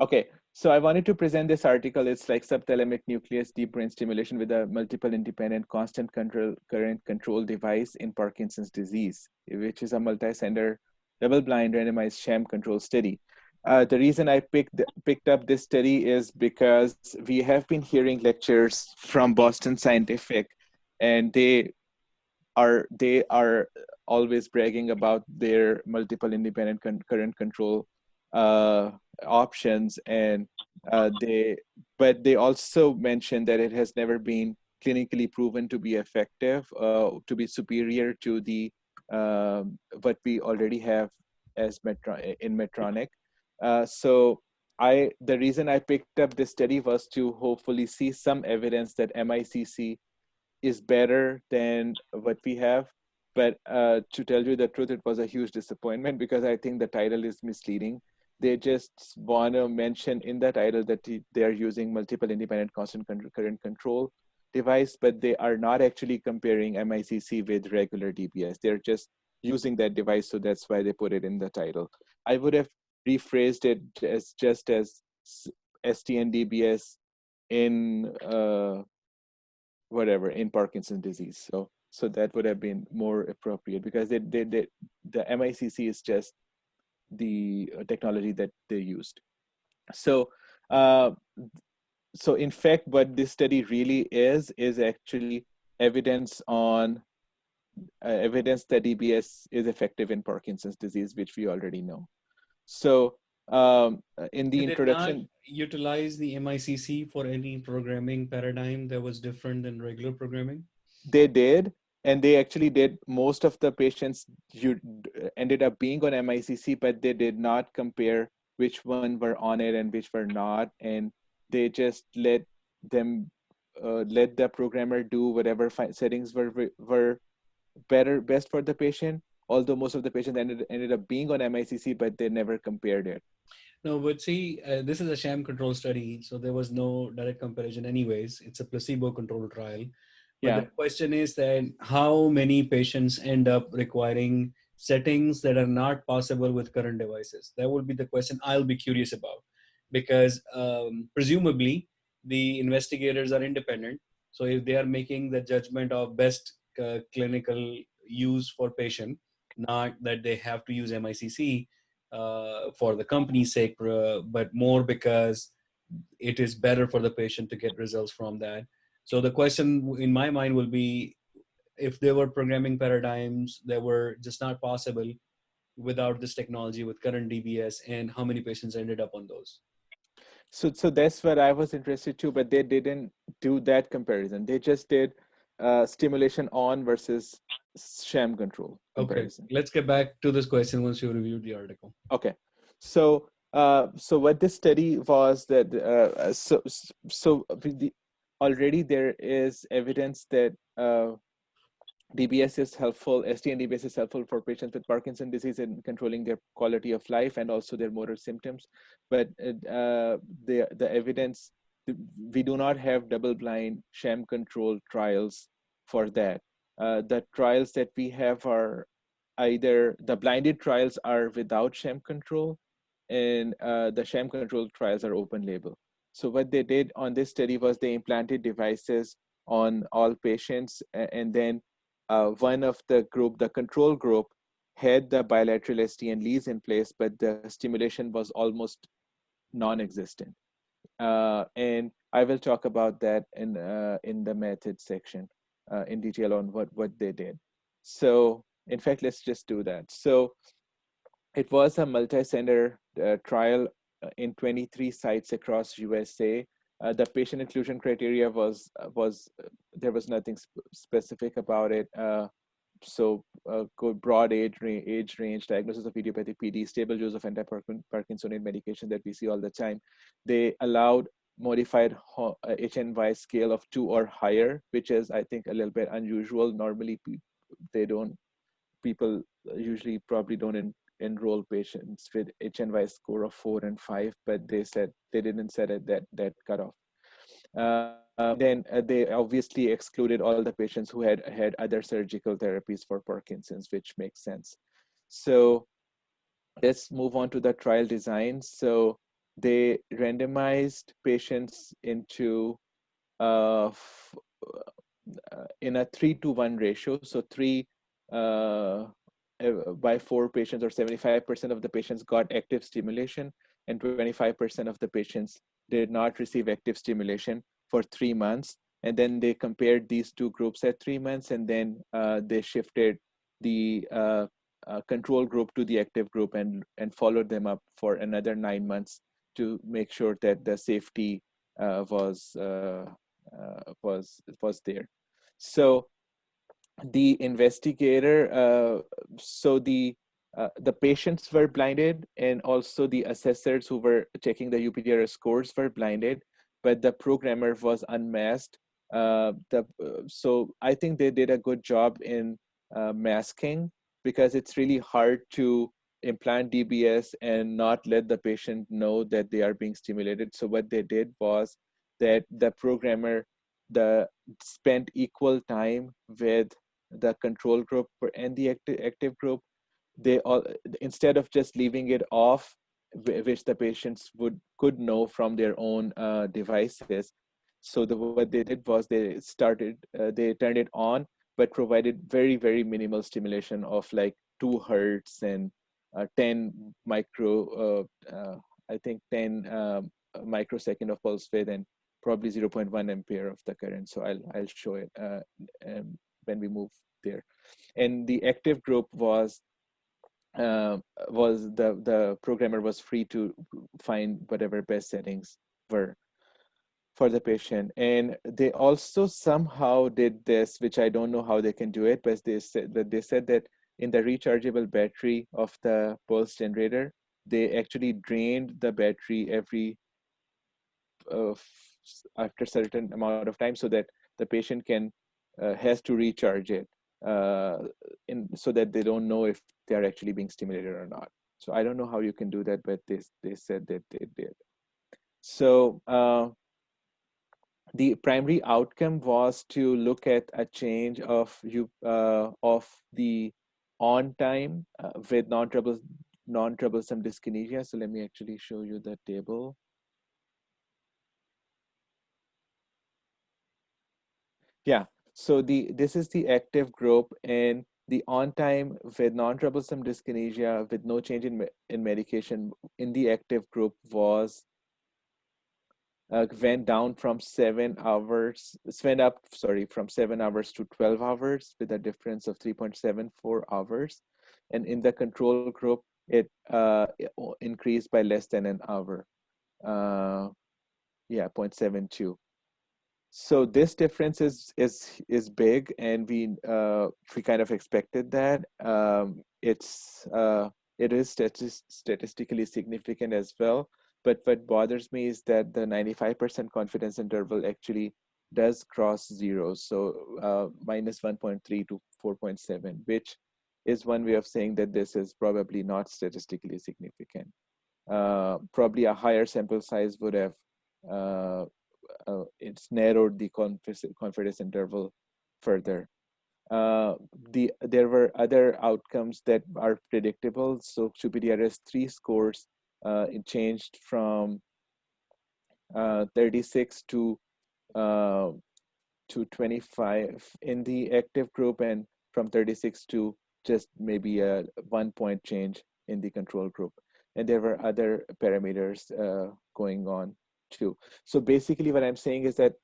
Okay, so I wanted to present this article. It's like subthalamic nucleus deep brain stimulation with a multiple independent constant current control device in Parkinson's disease, which is a multi-center, double-blind, randomized sham control study. The reason I picked up this study is because we have been hearing lectures from Boston Scientific, and they are always bragging about their multiple independent current control options, and but they also mentioned that it has never been clinically proven to be effective, to be superior to the what we already have as in Medtronic. So the reason I picked up this study was to hopefully see some evidence that MICC is better than what we have. But to tell you the truth, it was a huge disappointment because I think the title is misleading. They just want to mention in the title that they are using multiple independent constant current control device, but they are not actually comparing MICC with regular DBS. They're just using that device, so that's why they put it in the title. I would have rephrased it as just as ST and DBS in whatever in Parkinson's disease. So that would have been more appropriate because the MICC is just the technology that they used. So uh, so in fact, what this study really is actually evidence on evidence that DBS is effective in Parkinson's disease, which we already know. So in the They did not introduction, utilize the MICC for any programming paradigm that was different than regular programming. they did, and they actually did. Most of the patients ended up being on MICC, but they did not compare which one were on it and which were not, and they just let the programmer do whatever settings were best for the patient. Although most of the patients ended up being on MICC, but they never compared it. No, but see, this is a sham control study, so there was no direct comparison anyways. It's a placebo controlled trial. But the Yeah. question is that how many patients end up requiring settings that are not possible with current devices? That would be the question I'll be curious about, because presumably the investigators are independent. So if they are making the judgment of best clinical use for patient, not that they have to use MICC for the company's sake, but more because it is better for the patient to get results from that. So the question in my mind will be, if there were programming paradigms that were just not possible without this technology with current DBS, and how many patients ended up on those. So that's what I was interested too, but they didn't do that comparison. They just did stimulation on versus sham control Okay, comparison. let's get back to this question once you reviewed the article. Okay, so so what this study was that already there is evidence that DBS is helpful, ST and DBS is helpful for patients with Parkinson's disease in controlling their quality of life and also their motor symptoms. But the evidence, we do not have double-blind sham control trials for that. The trials that we have are either the blinded trials are without sham control, and the sham control trials are open label. So what they did on this study was they implanted devices on all patients, and then one of the group, the control group, had the bilateral ST and leads in place, but the stimulation was almost non-existent. And I will talk about that in the method section in detail on what they did. So in fact, let's just do that. So it was a multi-center trial in 23 sites across USA. The patient inclusion criteria was there was nothing specific about it. So broad age range, diagnosis of idiopathic PD, stable use of anti-Parkinsonian medication that we see all the time. They allowed modified HNY scale of 2 or higher, which is, I think, a little bit unusual. Normally, people usually probably don't enroll patients with HNY score of 4 and 5, but they didn't set it that cutoff. Then they obviously excluded all the patients who had other surgical therapies for Parkinson's, which makes sense. So let's move on to the trial design. So they randomized patients into uh, f- in a 3-to-1 ratio. So uh, by 4 patients, or 75% of the patients got active stimulation, and 25% of the patients did not receive active stimulation for 3 months. And then they compared these two groups at 3 months, and then they shifted the control group to the active group, and followed them up for another 9 months to make sure that the safety was there. So the investigator, the patients were blinded, and also the assessors who were checking the UPDRS scores were blinded, but the programmer was unmasked. So I think they did a good job in masking, because it's really hard to implant DBS and not let the patient know that they are being stimulated. So what they did was that the programmer the spent equal time with the control group and the active group. They all, instead of just leaving it off, which the patients could know from their own devices. So what they did was they turned it on, but provided very minimal stimulation of like 2 hertz and 10 micro I think 10 microsecond of pulse width, and probably 0.1 ampere of the current. So I'll show it when we move there. And the active group uh, was the programmer was free to find whatever best settings were for the patient. And they also somehow did this, which I don't know how they can do it, but they said that in the rechargeable battery of the pulse generator, they actually drained the battery every after certain amount of time, so that the patient can has to recharge it uh, so that they don't know if they are actually being stimulated or not. So I don't know how you can do that, but they said that they did. So the primary outcome was to look at a change of the on time with non-troublesome dyskinesia. So let me actually show you the table. Yeah. So this is the active group, and the on time with non-troublesome dyskinesia with no change in medication in the active group was went down from 7 hours, went up, sorry, from 7 hours to 12 hours with a difference of 3.74 hours. And in the control group, it increased by less than an hour. Yeah, 0.72. So this difference is big, and we kind of expected that. It is statistically significant as well. But what bothers me is that the 95% confidence interval actually does cross zero. So minus 1.3 to 4.7, which is one way of saying that this is probably not statistically significant. Probably a higher sample size would have uh, it's narrowed the confidence interval further. Uh, there were other outcomes that are predictable. So QPDRS 3 scores it changed from 36 uh, to 25 in the active group, and from 36 to just maybe a 1 point change in the control group. And there were other parameters going on too. So basically what I'm saying is that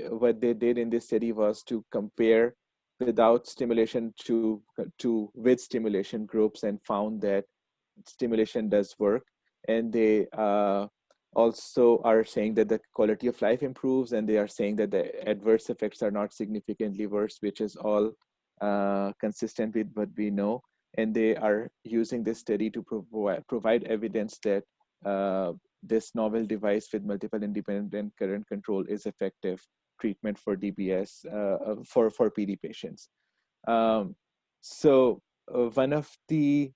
what they did in this study was to compare without stimulation to with stimulation groups, and found that stimulation does work. And they also are saying that the quality of life improves, and they are saying that the adverse effects are not significantly worse, which is all consistent with what we know. And they are using this study to provide evidence that this novel device with multiple independent current control is effective treatment for DBS for PD patients. Um, so one of the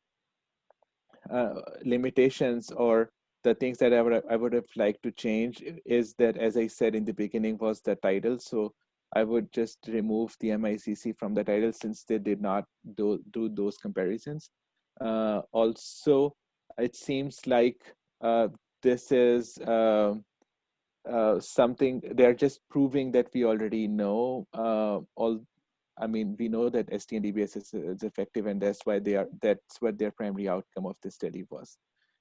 limitations, or the things that I would have liked to change, is that, as I said in the beginning, was the title. So I would just remove the MICC from the title, since they did not do those comparisons. Also, it seems like this is something they're just proving that we already know. We know that ST and DBS is effective, and that's what their primary outcome of the study was.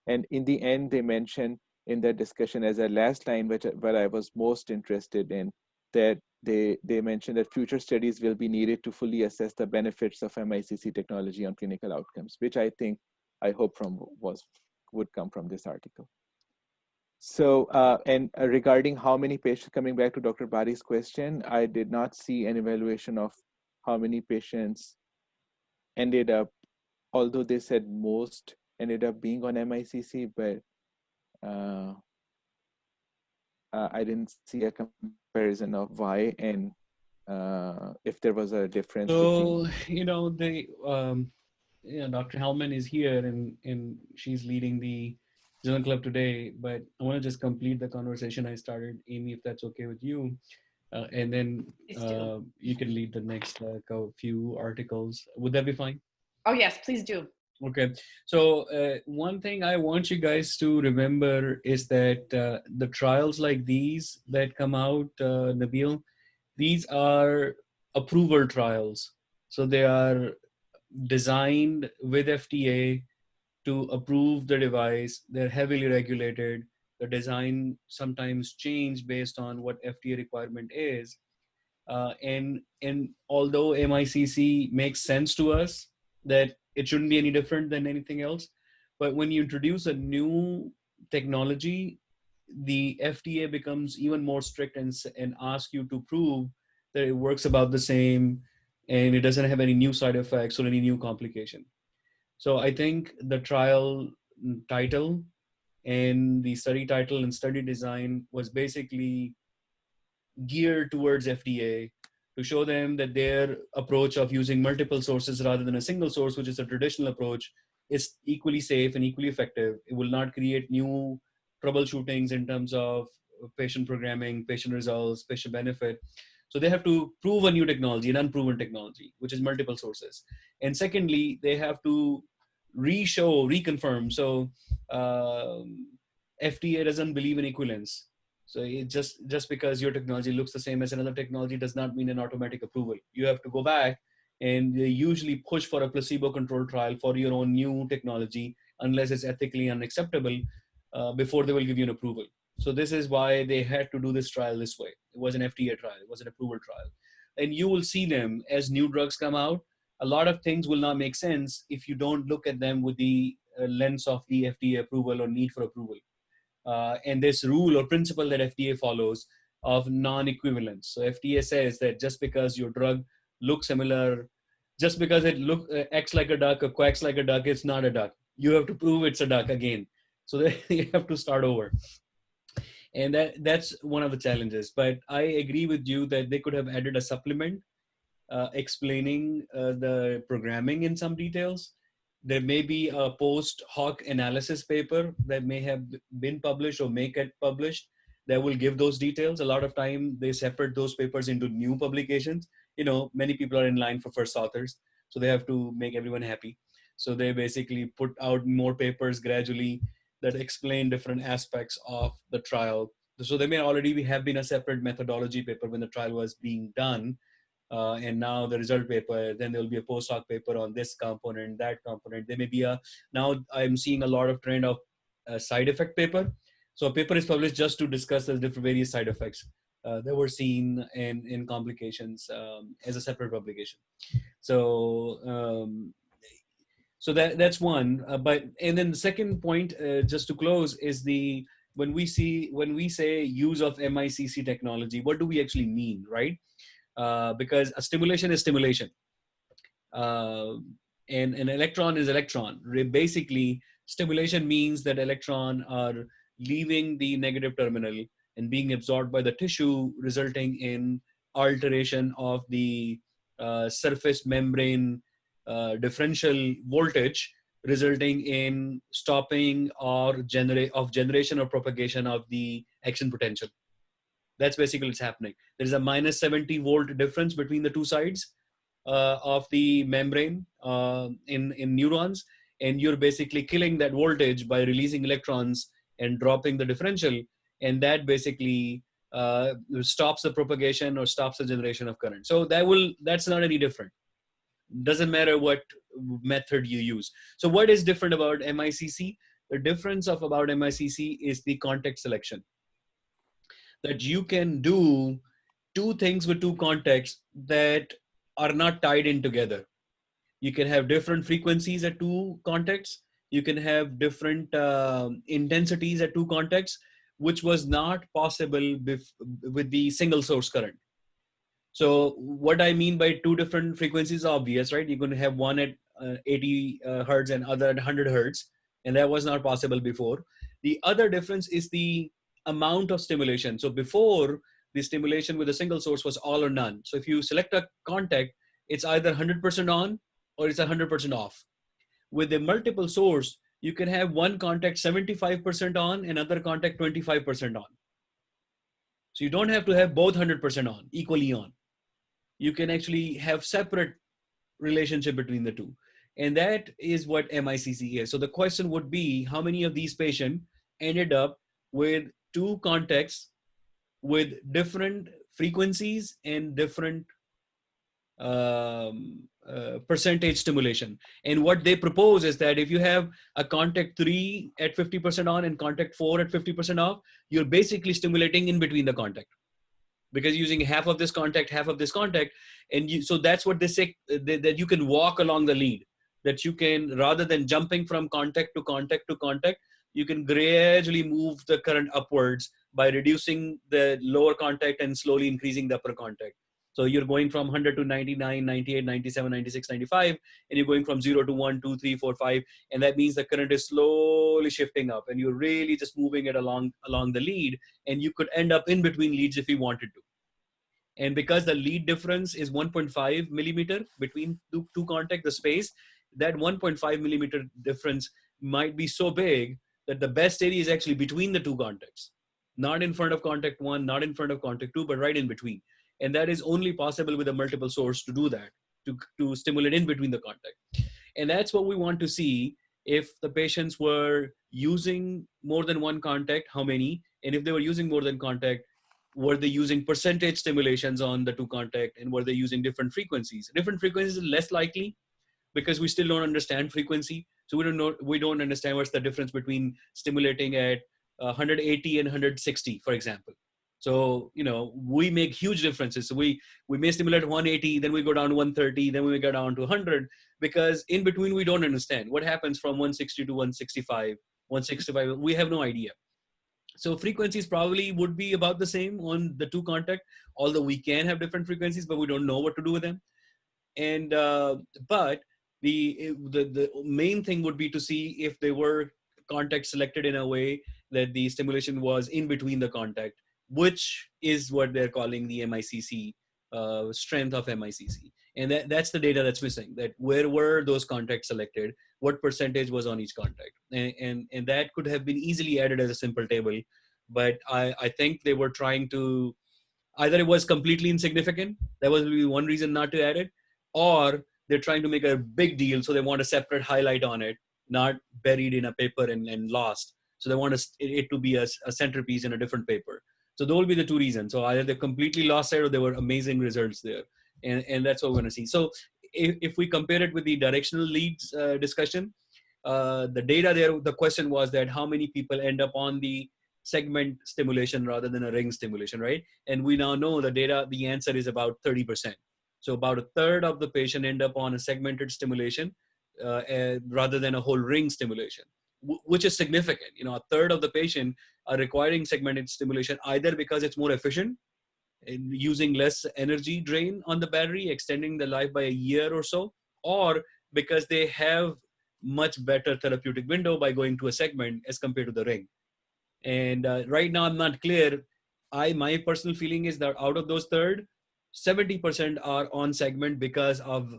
And in the end, they mentioned in that discussion as a last line, what I was most interested in, that they mentioned that future studies will be needed to fully assess the benefits of MICC technology on clinical outcomes, which I hope would come from this article. So, regarding how many patients, coming back to Dr. Bhati's question, I did not see an evaluation of how many patients ended up, although they said most ended up being on MICC, but I didn't see a comparison of why and if there was a difference between. So, Dr. Hellman is here and she's leading the journal club today, but I want to just complete the conversation I started, Amy, if that's okay with you. And then you can lead the next few articles. Would that be fine? Oh, yes, please do. Okay. So one thing I want you guys to remember is that the trials like these that come out, Nabeel, these are approval trials. So they are designed with FDA to approve the device. They're heavily regulated. The design sometimes change based on what FDA requirement is. And although MICC makes sense to us that it shouldn't be any different than anything else, but when you introduce a new technology, the FDA becomes even more strict and asks you to prove that it works about the same and it doesn't have any new side effects or any new complication. So I think the trial title and the study title and study design was basically geared towards FDA to show them that their approach of using multiple sources rather than a single source, which is a traditional approach, is equally safe and equally effective. It will not create new troubleshootings in terms of patient programming, patient results, patient benefit. So they have to prove a new technology, an unproven technology, which is multiple sources. And secondly, they have to reconfirm. So FDA doesn't believe in equivalence. So it just because your technology looks the same as another technology does not mean an automatic approval. You have to go back, and they usually push for a placebo-controlled trial for your own new technology, unless it's ethically unacceptable, before they will give you an approval. So this is why they had to do this trial this way. It was an FDA trial. It was an approval trial. And you will see them as new drugs come out. A lot of things will not make sense if you don't look at them with the lens of the FDA approval or need for approval. And this rule or principle that FDA follows of non-equivalence. So FDA says that just because your drug looks similar, just because it acts like a duck or quacks like a duck, it's not a duck. You have to prove it's a duck again. So they have to start over. And that's one of the challenges. But I agree with you that they could have added a supplement explaining the programming in some details. There may be a post hoc analysis paper that may have been published or may get published that will give those details. A lot of time they separate those papers into new publications. Many people are in line for first authors, so they have to make everyone happy. So they basically put out more papers gradually that explain different aspects of the trial. So there may already have been a separate methodology paper when the trial was being done, and now the result paper, then there will be a post hoc paper on this component, that component. There may be now I'm seeing a lot of trend of a side effect paper. So a paper is published just to discuss the different various side effects that were seen in complications as a separate publication. So that's one. And then the second point, just to close, is when we say use of MICC technology, what do we actually mean, right? Because a stimulation is stimulation. And an electron is electron. Basically, stimulation means that electrons are leaving the negative terminal and being absorbed by the tissue, resulting in alteration of the surface membrane differential voltage, resulting in stopping or generation or propagation of the action potential. That's basically what's happening. There's a minus 70 volt difference between the two sides of the membrane in neurons, and you're basically killing that voltage by releasing electrons and dropping the differential, and that basically stops the propagation or stops the generation of current. So that's not any different. Doesn't matter what method you use. So what is different about MICC? The difference of about MICC is the contact selection, that you can do two things with two contacts that are not tied in together. You can have different frequencies at two contacts. You can have different intensities at two contacts, which was not possible with the single source current. So what I mean by two different frequencies is obvious, right? You're going to have one at 80 hertz and other at 100 hertz, and that was not possible before. The other difference is the amount of stimulation. So before, the stimulation with a single source was all or none. So if you select a contact, it's either 100% on or it's 100% off. With a multiple source, you can have one contact 75% on, another contact 25% on. So you don't have to have both 100% on, equally on. You can actually have separate relationship between the two. And that is what MICC is. So the question would be, how many of these patients ended up with two contacts with different frequencies and different percentage stimulation? And what they propose is that if you have a contact 3 at 50% on and contact 4 at 50% off, you're basically stimulating in between the contact, because using half of this contact, and so that's what they say, that you can walk along the lead, that you can, rather than jumping from contact to contact to contact, you can gradually move the current upwards by reducing the lower contact and slowly increasing the upper contact. So you're going from 100 to 99, 98, 97, 96, 95, and you're going from 0 to 1, 2, 3, 4, 5, and that means the current is slowly shifting up, and you're really just moving it along the lead, and you could end up in between leads if you wanted to. And because the lead difference is 1.5 millimeter between two contact, the space, that 1.5 millimeter difference might be so big that the best area is actually between the two contacts, not in front of contact 1, not in front of contact 2, but right in between. And that is only possible with a multiple source to do that, to stimulate in between the contact. And that's what we want to see. If the patients were using more than one contact, how many? And if they were using more than contact, were they using percentage stimulations on the two contact, and were they using different frequencies? Different frequencies is less likely, because we still don't understand frequency. So we don't understand what's the difference between stimulating at 180 and 160, for example. So, we make huge differences. So we may stimulate 180, then we go down to 130, then we go down to 100, because in between we don't understand what happens from 160 to 165, 165, we have no idea. So frequencies probably would be about the same on the two contact, although we can have different frequencies, but we don't know what to do with them. And but the main thing would be to see if they were contact selected in a way that the stimulation was in between the contact, which is what they're calling the MICC, strength of MICC. And that's the data that's missing, that where were those contacts selected, what percentage was on each contact. And that could have been easily added as a simple table, but I think they were trying to, either it was completely insignificant, that was one reason not to add it, or they're trying to make a big deal, so they want a separate highlight on it, not buried in a paper and lost. So they want it to be a centerpiece in a different paper. So those will be the two reasons. So either they completely lost it, or there were amazing results there. And that's what we're going to see. So if we compare it with the directional leads discussion, the data there, the question was that how many people end up on the segment stimulation rather than a ring stimulation, right? And we now know the data, the answer is about 30%. So about a third of the patient end up on a segmented stimulation rather than a whole ring stimulation, which is significant. A third of the patient are requiring segmented stimulation, either because it's more efficient in using less energy drain on the battery, extending the life by a year or so, or because they have much better therapeutic window by going to a segment as compared to the ring. And right now I'm not clear. My personal feeling is that out of those third, 70% are on segment because of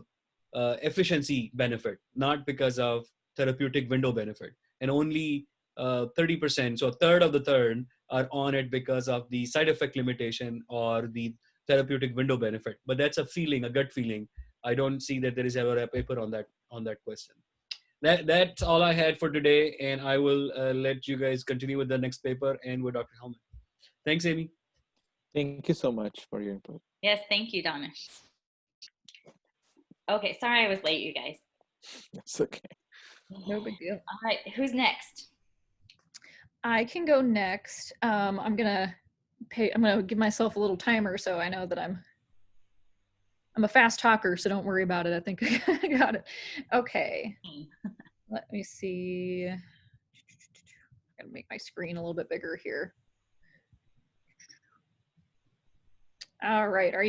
efficiency benefit, not because of therapeutic window benefit. And only 30%, so a third of the third, are on it because of the side effect limitation or the therapeutic window benefit. But that's a feeling, a gut feeling. I don't see that there is ever a paper on that question. That's all I had for today, and I will let you guys continue with the next paper and with Dr. Helmet. Thanks, Amy. Thank you so much for your input. Yes, thank you, Danish. Okay, sorry I was late, you guys. That's okay. No big deal. All right, who's next? I can go next. I'm gonna give myself a little timer so I know that I'm a fast talker, so don't worry about it. I think I got it. Okay. Let me see. I'm gonna make my screen a little bit bigger here. All right, are you